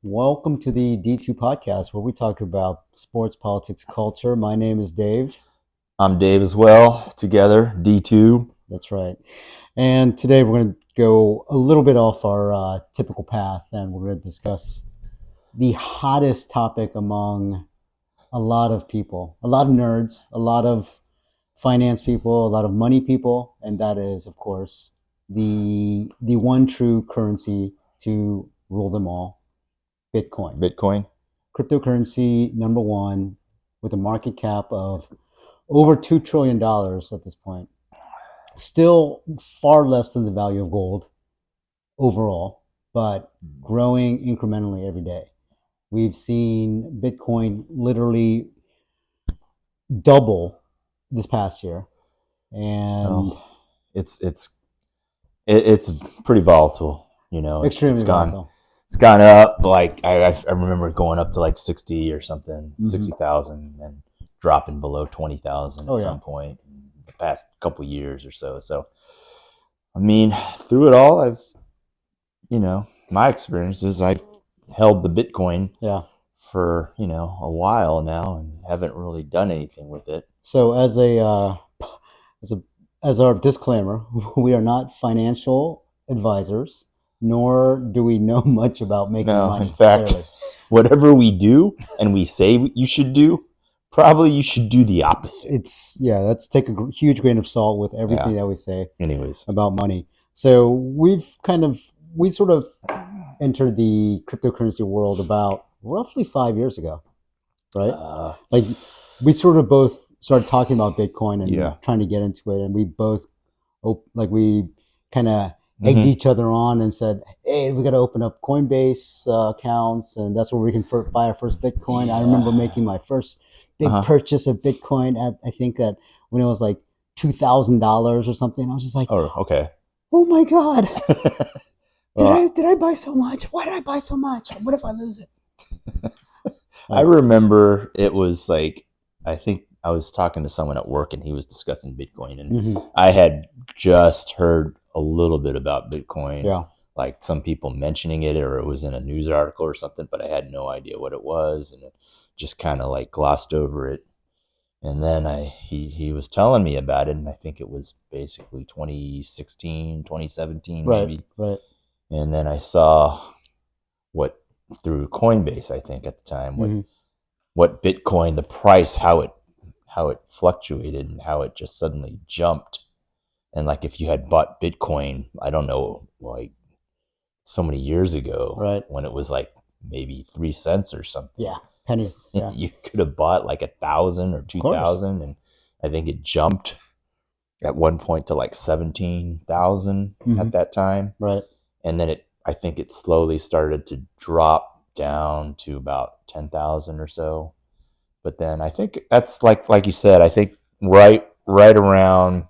Welcome to the D2 podcast where we talk about sports, politics, culture. My name is Dave. I'm Dave as well. Together, D2. That's right. And today we're going to go a little bit off our typical path and we're going to discuss the hottest topic among a lot of people, a lot of nerds, a lot of finance people, a lot of money people, and that is, of course, the one true currency to rule them all, Bitcoin. Bitcoin. Cryptocurrency number one with a market cap of over $2 trillion at this point. Still far less than the value of gold overall, but growing incrementally every day. We've seen Bitcoin literally double this past year. And it's pretty volatile, extremely volatile. It's gone up, like I remember going up to like 60 or something, 60,000 and dropping below 20,000 at some point in the past couple of years or so. So, I mean, through it all, my experience is I've held the Bitcoin for, a while now and haven't really done anything with it. So as our disclaimer, we are not financial advisors, nor do we know much about making money. In fact, whatever we do and we say you should do, probably you should do the opposite. Let's take a huge grain of salt with everything that we say about money. So we sort of entered the cryptocurrency world about roughly 5 years ago, right? We sort of both started talking about Bitcoin and trying to get into it, and we both kind of egged each other on and said, hey, we got to open up Coinbase accounts, and that's where we can buy our first Bitcoin. I remember making my first big purchase of Bitcoin at, I think that when it was like $2,000 or something. I was just like, oh my God, did I buy so much? Why did I buy so much? What if I lose it? I remember it was like, I think I was talking to someone at work and he was discussing Bitcoin, and I had just heard a little bit about Bitcoin, like some people mentioning it, or it was in a news article or something, but I had no idea what it was, and it just kind of like glossed over it. And then he was telling me about it, and I think it was basically 2016, 2017, maybe. Right. And then I saw through Coinbase, I think at the time, what Bitcoin, the price, how it fluctuated and how it just suddenly jumped. And like if you had bought Bitcoin, I don't know, like so many years ago, when it was like maybe 3 cents or something. Yeah, pennies. Yeah. You could have bought like 1,000 or 2,000, and I think it jumped at one point to like 17,000 at that time. Right. And then I think it slowly started to drop down to about 10,000 or so. But then I think that's like you said, I think right around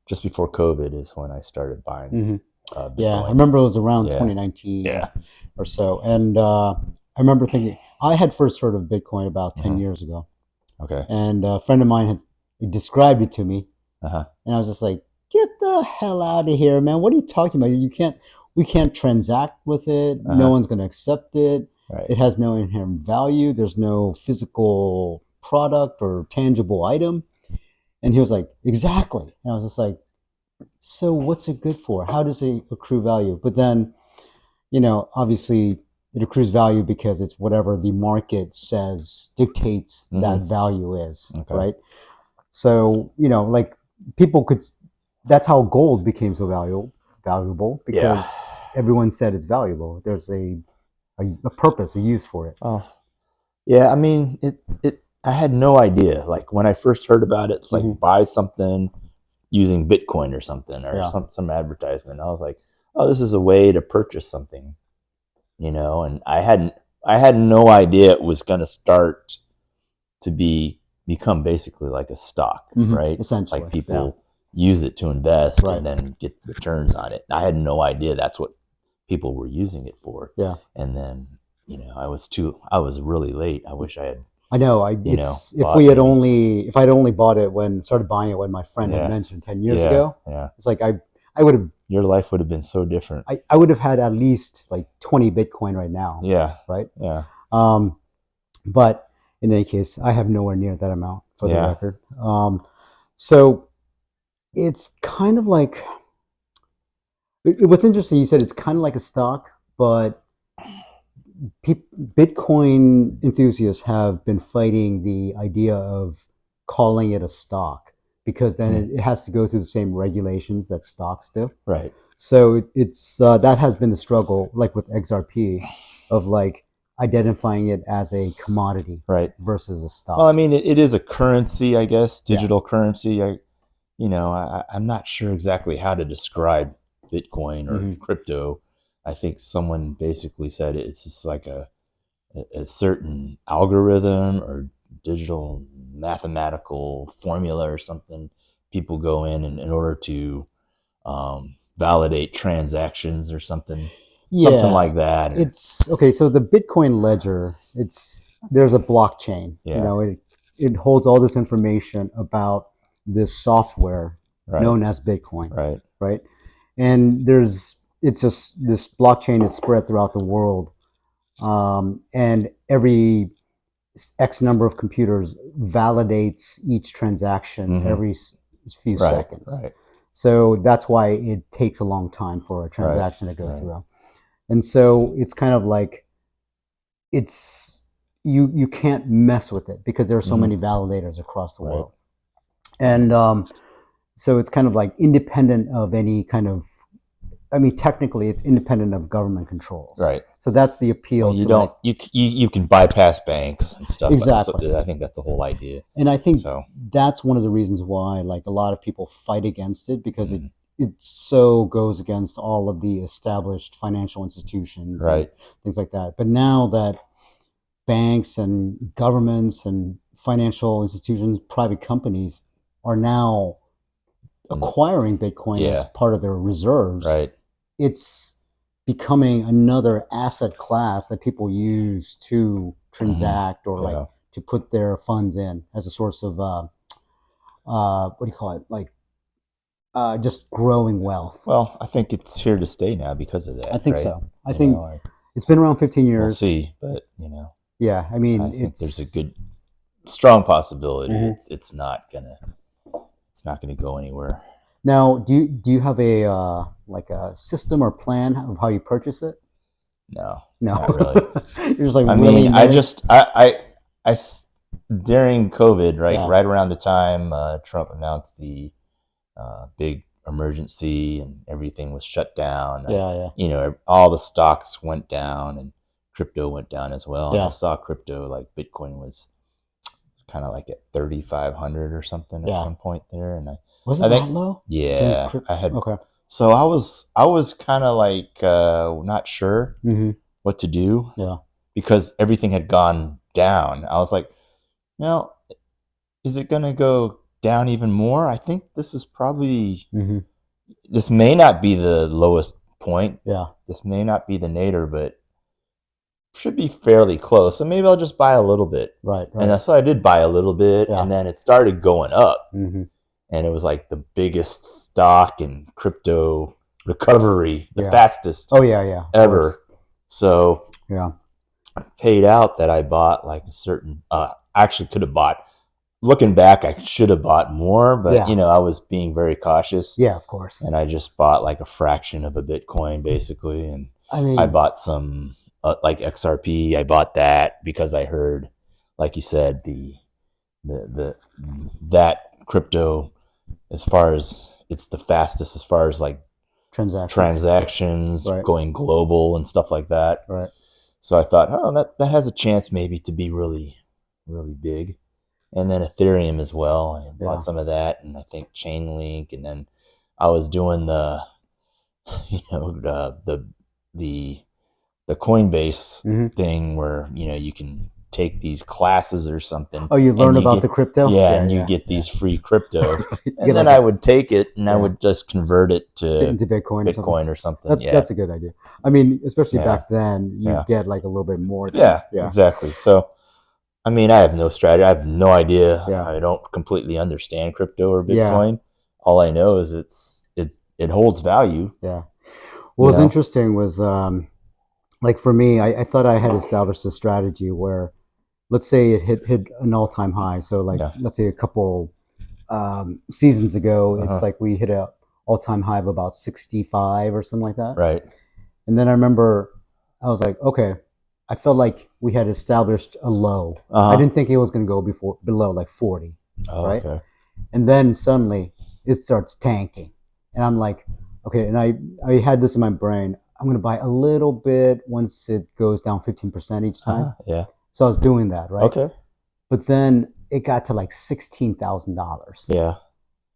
just before COVID is when I started buying Bitcoin. Yeah, I remember it was around 2019 or so. And I remember thinking, I had first heard of Bitcoin about 10 years ago. Okay. And a friend of mine had described it to me. And I was just like, get the hell out of here, man. What are you talking about? We can't transact with it. No one's going to accept it. Right. It has no inherent value. There's no physical product or tangible item. And he was like, exactly. And I was just like, so what's it good for? How does it accrue value? But then, obviously it accrues value because it's whatever the market dictates that value is, right? So, that's how gold became so valuable because everyone said it's valuable. There's a purpose, a use for it. Oh, yeah. I mean, I had no idea. Like when I first heard about it, it's like buy something using Bitcoin or something, or some advertisement. I was like, oh, this is a way to purchase something, and I had no idea it was going to start to become basically like a stock, right? Essentially. Like people use it to invest and then get returns on it. I had no idea that's what people were using it for. Yeah. And then, I was really late. I wish I had. I know. If I'd only bought it started buying it when my friend had mentioned 10 years ago, it's like I would have your life would have been so different. I would have had at least like 20 Bitcoin right now. Yeah. Right. Yeah. But in any case, I have nowhere near that amount for the record. So it's kind of like, what's interesting, you said it's kind of like a stock, but Bitcoin enthusiasts have been fighting the idea of calling it a stock, because then it has to go through the same regulations that stocks do. Right. So it's that has been the struggle, like with XRP, of like identifying it as a commodity, right, versus a stock. Well, I mean, it is a currency, I guess, digital currency. I'm not sure exactly how to describe Bitcoin or crypto. I think someone basically said it's just like a certain algorithm or digital mathematical formula or something. People go in order to validate transactions or something, something like that. It's okay. So the Bitcoin ledger, there's a blockchain. It holds all this information about this software known as Bitcoin. Right. And this blockchain is spread throughout the world, and every X number of computers validates each transaction every few seconds. Right. So that's why it takes a long time for a transaction to go through. And so it's kind of like, you can't mess with it because there are so many validators across the world. And so it's kind of like independent of any kind of, I mean, technically it's independent of government controls. Right. So that's the appeal. Well, you can bypass banks and stuff. Exactly. I think that's the whole idea. And I think that's one of the reasons why like a lot of people fight against it, because it so goes against all of the established financial institutions and things like that. But now that banks and governments and financial institutions, private companies are now acquiring Bitcoin as part of their reserves, it's becoming another asset class that people use to transact or like to put their funds in as a source of what do you call it, like just growing wealth. Well, I think it's here to stay now because of that. I think so. I think it's been around 15 years. We'll see, but yeah, I mean, I think there's a good, strong possibility it's not gonna go anywhere. Now, do you have a like a system or plan of how you purchase it? No, not really. You're just like, I mean, I during COVID, right around the time Trump announced the big emergency and everything was shut down. All the stocks went down and crypto went down as well. And I saw crypto, like Bitcoin was kind of like at 3,500 or something at some point there, and was it that low? Yeah, I had. Okay. So I was kind of like not sure what to do. Yeah. Because everything had gone down. I was like, well, is it going to go down even more? I think this is probably, this may not be the lowest point. Yeah. This may not be the nadir, but should be fairly close. So maybe I'll just buy a little bit. Right. And so I did buy a little bit, and then it started going up. And it was like the biggest stock in crypto recovery, the fastest ever. So I paid out that I bought like a certain, actually could have bought, looking back, I should have bought more, but I was being very cautious. Yeah, of course. And I just bought like a fraction of a Bitcoin basically. And I bought some like XRP. I bought that because I heard, like you said, that crypto, as far as it's the fastest as far as like transactions going global and stuff like that. Right. So I thought, that has a chance maybe to be really, really big. And then Ethereum as well. I bought some of that, and I think Chainlink, and then I was doing the Coinbase thing where you can take these classes or something. Oh, you learn about the crypto? Yeah, and you get these free crypto. And then I would take it and I would just convert it into Bitcoin or something. That's a good idea. I mean, especially back then, you get like a little bit more. Exactly. So, I mean, I have no strategy. I have no idea. I don't completely understand crypto or Bitcoin. all I know is it holds value. Yeah. What was interesting was, like for me, I thought I had established a strategy where, let's say it hit an all-time high. So like, let's say a couple seasons ago, it's like we hit a all-time high of about 65 or something like that. Right. And then I remember I was like, okay, I felt like we had established a low. I didn't think it was going to go below like 40. Right. Okay. And then suddenly it starts tanking. And I'm like, okay. And I had this in my brain. I'm going to buy a little bit once it goes down 15% each time. Yeah. So I was doing that. Right. Okay. But then it got to like $16,000. Yeah.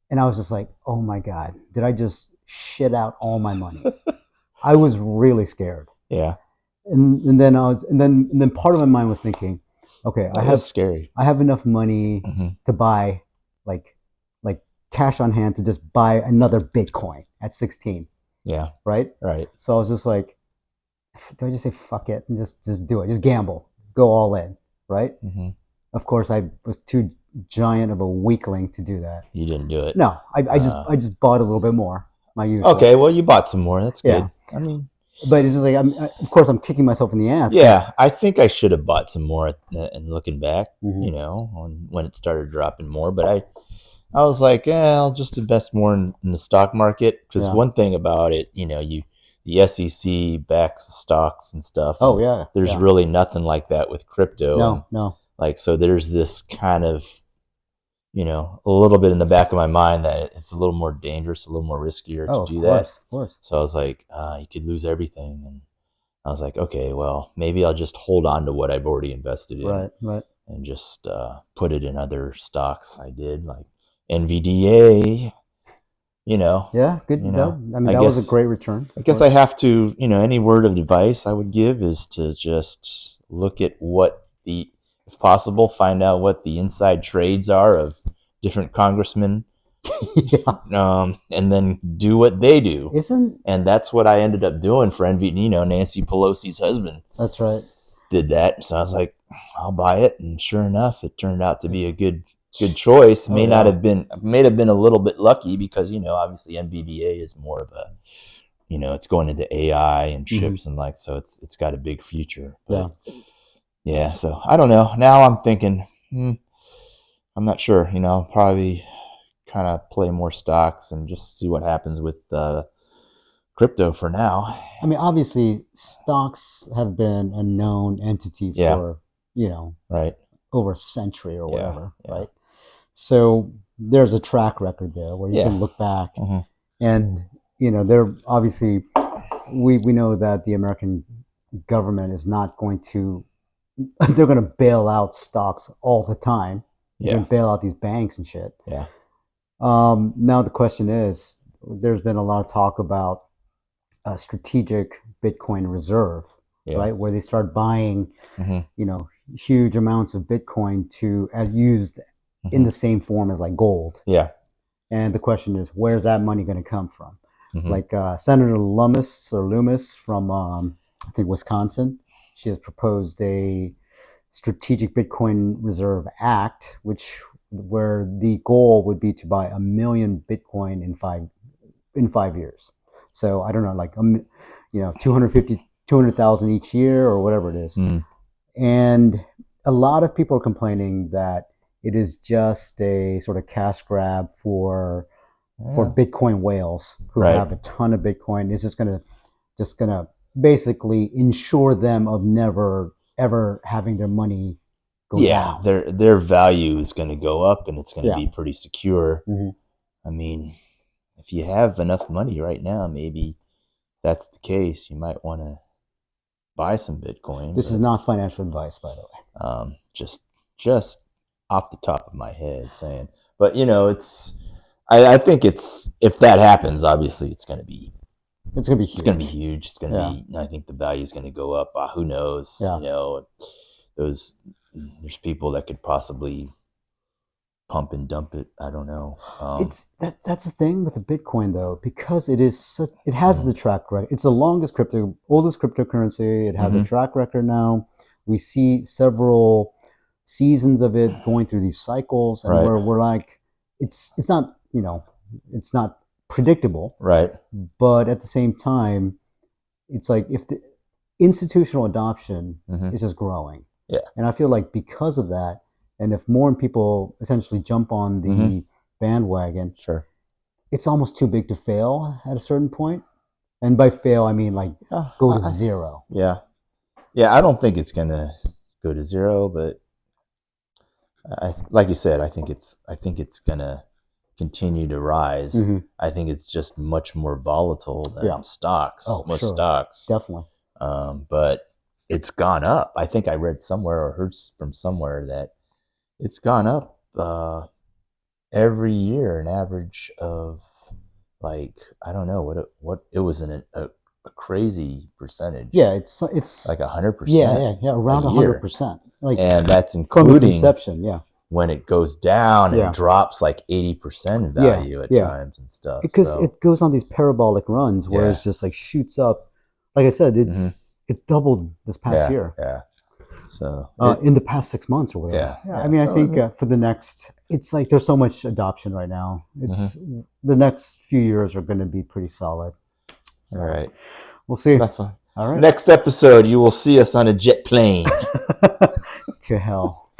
And I was just like, oh my God, did I just shit out all my money? I was really scared. Yeah. And then part of my mind was thinking, okay, I have enough money to buy like cash on hand to just buy another Bitcoin at 16. Yeah. Right? Right. So I was just like, do I just say fuck it and just do it? Just gamble. Go all in. Right? Of course, I was too giant of a weakling to do that. You didn't do it. No, I just bought a little bit more. My usual. Okay, well, you bought some more. That's good. Yeah. I mean, but it's just like of course I'm kicking myself in the ass. Yeah, I think I should have bought some more. And looking back, you know, on when it started dropping more. But I was like, I'll just invest more in the stock market because one thing about it, you know, the SEC backs stocks and stuff. Oh yeah. There's really nothing like that with crypto. No. Like, so there's this kind of, you know, a little bit in the back of my mind that it's a little more dangerous, a little more riskier to do that. Of course. So I was like, you could lose everything. And I was like, okay, well, maybe I'll just hold on to what I've already invested in. Right. And just put it in other stocks. I did, like NVDA, you know. Yeah, good. You know, that was a great return. I guess I have to, you know, any word of advice I would give is to just look at what if possible, find out what the inside trades are of different congressmen. And then do what they do. And that's what I ended up doing for you know, Nancy Pelosi's husband. That's right. Did that. So I was like, I'll buy it. And sure enough, it turned out to be a good choice. May have been a little bit lucky because, you know, obviously NVDA is more of a, you know, it's going into AI and chips and like, so it's got a big future. But, yeah. So I don't know. Now I'm thinking, I'm not sure, you know, I'll probably kind of play more stocks and just see what happens with crypto for now. I mean, obviously stocks have been a known entity for, you know, over a century or whatever. Right. So there's a track record there where you can look back and, you know, they're obviously, we know that the American government is not going to, they're going to bail out stocks all the time. They're going to bail out these banks and shit. Yeah. Now the question is, there's been a lot of talk about a strategic Bitcoin reserve, right? Where they start buying, you know, huge amounts of Bitcoin as used in the same form as like gold. Yeah. And the question is, where's that money going to come from? Like Senator Loomis from, I think, Wisconsin. She has proposed a strategic Bitcoin reserve act, where the goal would be to buy 1 million Bitcoin in 5 years. So I don't know, like, you know, 200,000 each year or whatever it is. And a lot of people are complaining that it is just a sort of cash grab for Bitcoin whales who have a ton of Bitcoin. It's just gonna basically ensure them of never ever having their money go down. Their value is going to go up and it's going to be pretty secure. I mean, if you have enough money right now, maybe that's the case. You might want to buy some Bitcoin. This is not financial advice, by the way. Just off the top of my head saying, but you know, I think if that happens, obviously it's going to be huge. It's going to be, I think the value is going to go up. Who knows? You know, there's people that could possibly pump and dump it. I don't know. That's the thing with the Bitcoin though, because it has the track record. It's the oldest cryptocurrency. It has a track record now. We see several seasons of it going through these cycles, and we're like, it's not, you know, it's not predictable, right? But at the same time, it's like if the institutional adoption is just growing, and I feel like because of that, and if more people essentially jump on the bandwagon, sure, it's almost too big to fail at a certain point. And by fail, I mean like go to zero. Yeah. I don't think it's gonna go to zero, but like you said, I think it's gonna continue to rise. I think it's just much more volatile than stocks. Most stocks, definitely. But it's gone up. I think I read somewhere or heard from somewhere that it's gone up every year, an average of like, I don't know what it was in a crazy percentage. Yeah, it's like 100%. Yeah, around 100%. Like, and that's from its including inception. Yeah, when it goes down and drops like 80% in value at times and stuff. Because it goes on these parabolic runs where it's just like shoots up. Like I said, it's doubled this past year. Yeah. So in the past 6 months or whatever. I mean, I think for the next, it's like there's so much adoption right now. It's the next few years are going to be pretty solid. So, all right. We'll see. All right. Next episode, you will see us on a jet plane. To hell.